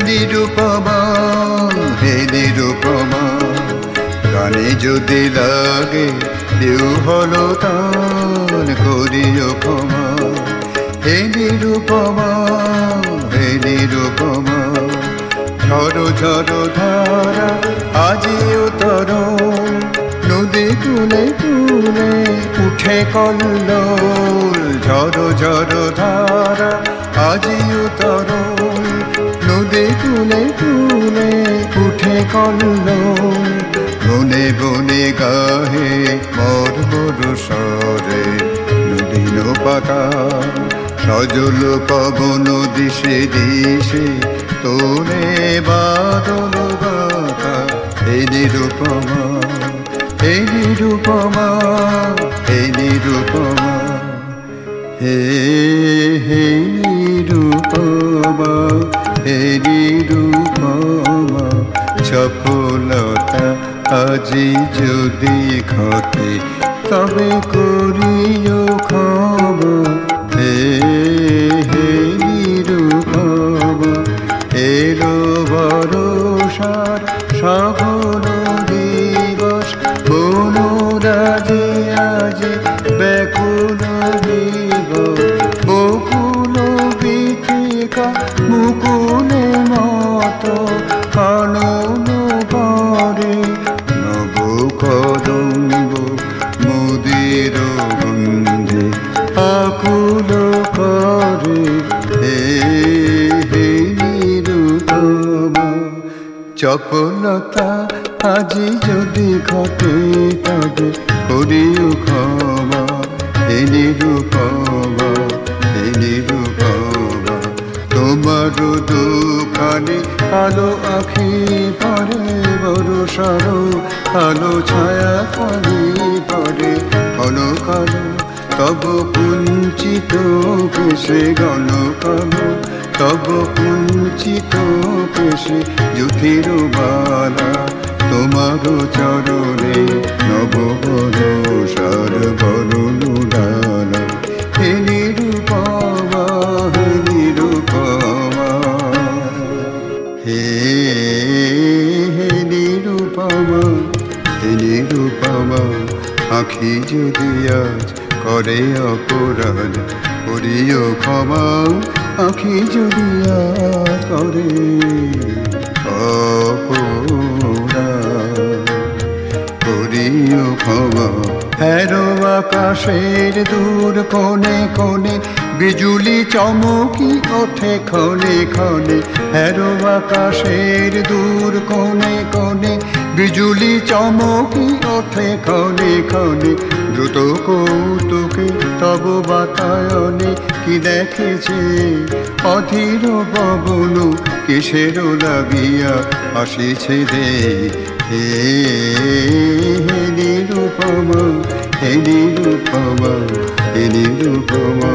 নিরুপমা হে নিরুপমা, গানে যদি লাগে দেউ হলো তান করিও ক্ষমা। হে নিরুপমা হে নিরুপমা, ঝড়ো ঝড়ো ধারা আজিও তরুণ, নদী কূলে কূলে উঠে কল্লোল। ঝড়ো ঝড়ো ধারা আজিও তরুণ, নদী কূলে কূলে উঠে কল্লোল। বনে বনে গাহে মোর মোর স্বরে নদীন পাতা, সজল পবন দিশে দিশে তোলে বাদল গাথা। হে নিরুপমা হে নিরুপমা হে নিরুপমা, হে হে নিরুপমা হে নিরুপমা। সফলতা আজি যদি ঘটে তবে করিও ক্ষমা। হে হে নিরুপমা, এলো বরষার সঘন দিবস, বনরাজি আজ ব্যাকুল দিবস। বকুল বীথিকা মুকুলে মতো কানন করে, নব কদম্ব মোদের গন্ধে আকুল করে। হে হে নিরুপমা, চপলতা আজি যদি ঘটে তবে করিও ক্ষমা। হে নিরুপমা হে নিরুপমা, তোমার দুখানি আলো আখি পরে, বরষার আলো ছায়া পানি পরে ঘন কালো। তব কুঞ্চিত কেশে ঘন কালো, তব কুঞ্চিত কেশে জ্যোতির বালা। তোমার চরণে নব বরষার বরণ ডালা। হে নিরুপমা হে নিরুপমা, হে হে নিরুপমা হে নিরুপমা। আখি যদি আজ করে অপরাধ করিও ক্ষমা। আখি যদি আজ করে অপরাধ করিও ক্ষমা। হেরো আকাশের দূর কোণে কোণে বিজুলি চমকি ওঠে ক্ষণে ক্ষণে। হেরো আকাশের দূর কোণে কোণে বিজুলি চমকি ওঠে ক্ষণে ক্ষণে। দ্রুত কৌতুকে তব বাতায়নে কি দেখেছে অধীর পবন, কিসের লাগিয়া আসিছে দে। হে হে নিরুপমা হে নিরুপমা হে নিরুপমা।